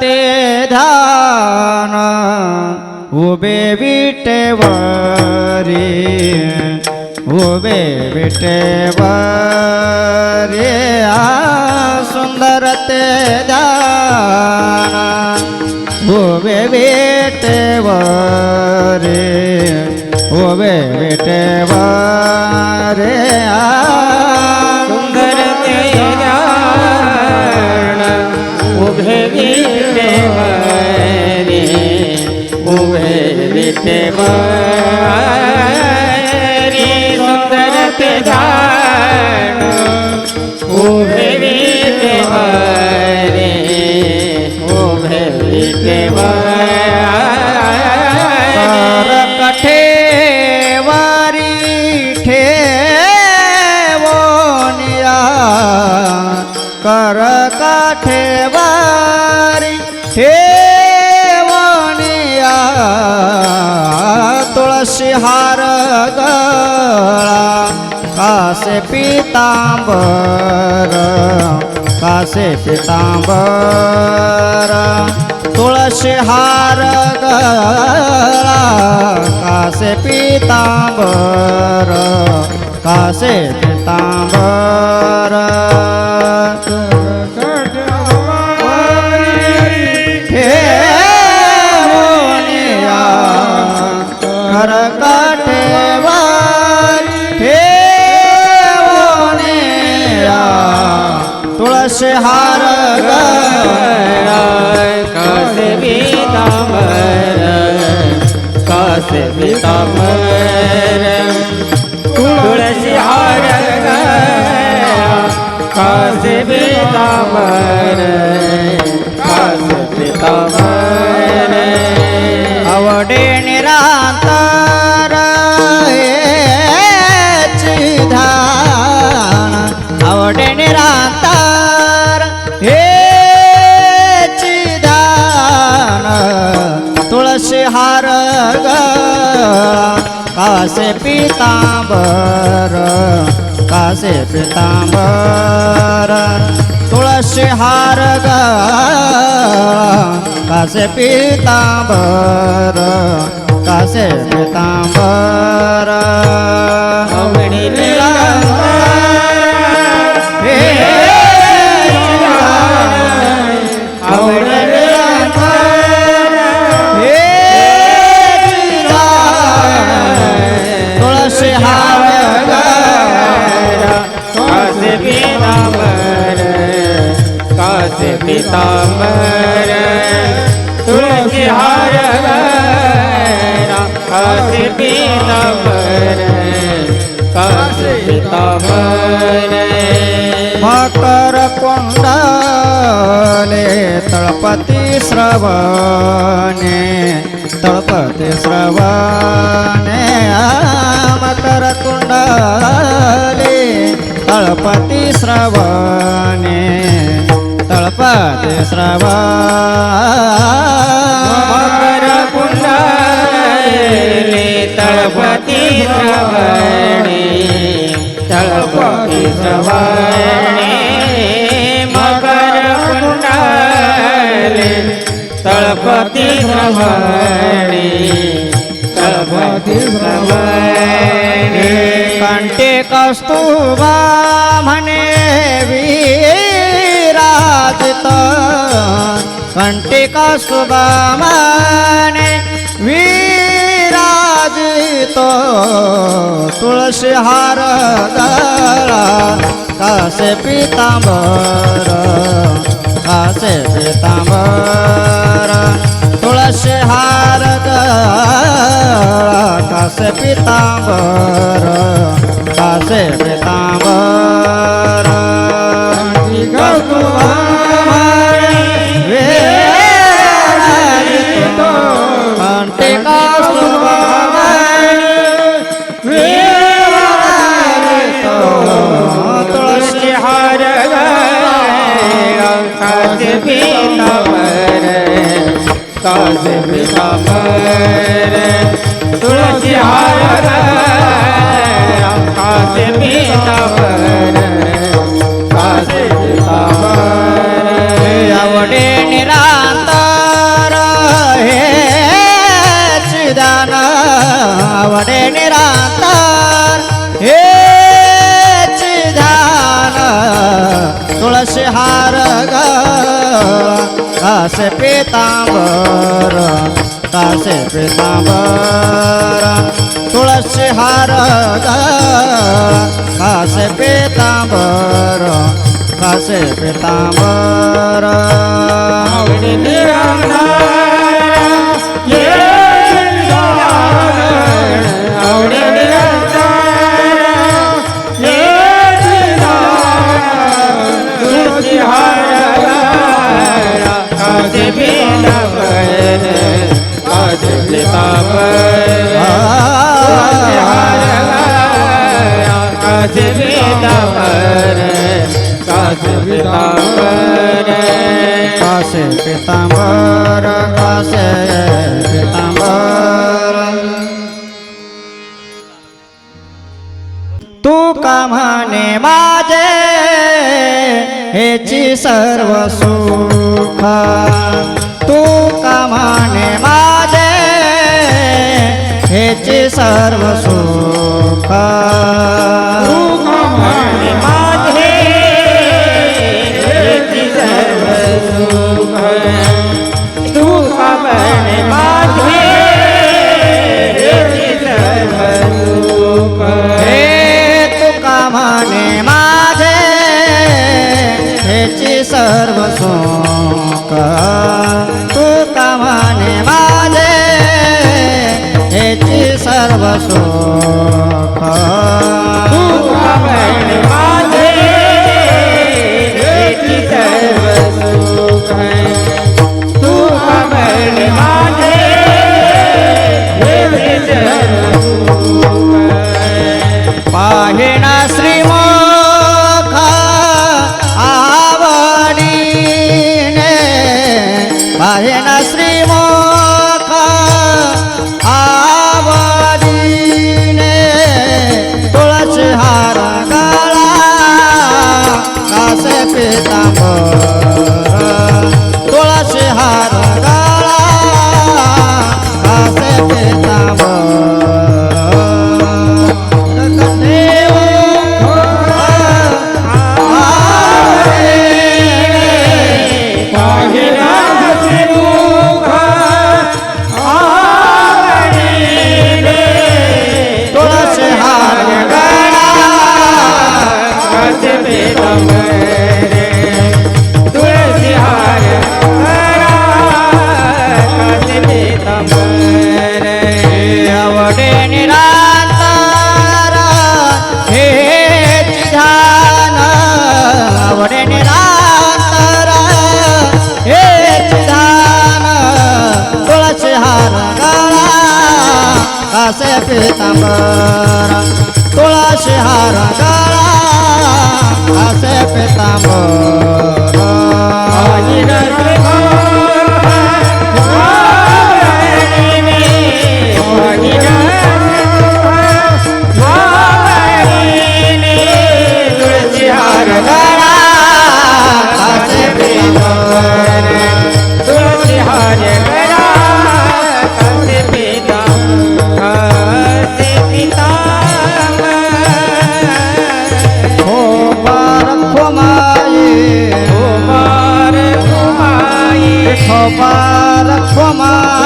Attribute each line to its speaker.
Speaker 1: ते ध्यान उभे विटेवरी उभे विटेवरी सुंदर ते ध्यान उभे विटेवरी उभे विटेवरी
Speaker 2: सुंदर ते ध्यान उभे विटेवरी उभे विटेवरी सुंदर ते ध्यान उभे विटेवरी उभे विटेवरी
Speaker 1: कठेवारी ठेवोनिया कर काठेवारी ठेवोनिया तुळशी हार गळा कासे पीतांबर कासे पीतांबर तुळशी हार गळा कासे पीतांबर कासे पीतांबर ठेवोनिया कर काठेवारी ठेवोनिया तुळशी हार गळा
Speaker 2: कासे पीतांबर कासे पीतांबर तुळशी हार कासे पीतांबर कासे पीतांबर
Speaker 1: आवडे निरांतर हेची ध्यान आवडे निरांतर हेची ध्यान तुळशी हार गळा कासे पीतांबर कासे पीतांबर तुळशी हार गळा कासे पीतांबर कासे पीतांबर
Speaker 2: आवडी
Speaker 1: तुळशी हार
Speaker 2: कासे पीतांबर कासे पीतांबर तुळशी हार कासे पीतांबर कासे पीतांबर
Speaker 1: मकर कुंडले तळपती श्रवणे तळपती श्रवणे मकर कुंडले तळपती श्रवणे तळपती
Speaker 2: मकर कुंडले तळपती श्रवणे तळपती श्रवणे मकर कुंडले तळपती श्रवणे तळपती श्रवणे
Speaker 1: कंठे कस्तुभा म्हणे विराजित कंठे कस्तुभा म्हणे विराजित तुळशी हार गळा कासे पीतांबर कासे पीतांबर तुळशी हार गळा कासे पीतांबर कासे पीतांबर कस्तुभा विराजित कंठे कस्तुभा विराजित तुळशी
Speaker 2: हार कासे पीतांबर कासे पीतांबर तुळशी हार कासे पीतांबर कासे पीतांबर
Speaker 1: आवडे निरांतर हार ग कासे पितांबर कासे पितांबर तुळशी हार ग कासे पितांबर कासे पितांबर
Speaker 2: आवडे निरंतर ये निराळण आवडे निरंतर ये निराळण तुळशी हार कासे पितांबर कासे पितांबर तुळशी हार कासे पितांबर कासे पितांबर
Speaker 1: कासे पितांबर कासे पितांबर तू का म्हणे माझे हेची सर्व सुख तू का म्हणे माझे हेची सर्व सुख
Speaker 2: म्हणे माझे हेची सर्व सुख तू म्हणे माझे हेची सर्व सुख
Speaker 1: हे तुका म्हणे माझे हेची सर्व सुख तुका म्हणे माझे हेची सर्व सुख
Speaker 2: तू म्हणे माझे हेची सर्व सुख तू म्हणे माझे हेची सर्व सुख
Speaker 1: पाहिणा श्रीमुख आवडीने पाहिणा श्रीमुख आवडीने तुळशी हार गळा कासे पितांबर तुळशी हार गळा कासे तुळशी हार गळा
Speaker 2: तुळशी हार
Speaker 1: आवडे निरांतर हेच ध्यान आवडे निरांतर हेच ध्यान तुळशी हार गळा कासे पितांबर तुळशी हार गळा कासे पितांबर
Speaker 2: तुळशी हार
Speaker 1: गळा कासे पितांबर
Speaker 2: तुळशी हार गळा कासे पितांबर
Speaker 1: हो पार खोमाई
Speaker 2: कुमार कुमाई
Speaker 1: हो पार खोमाई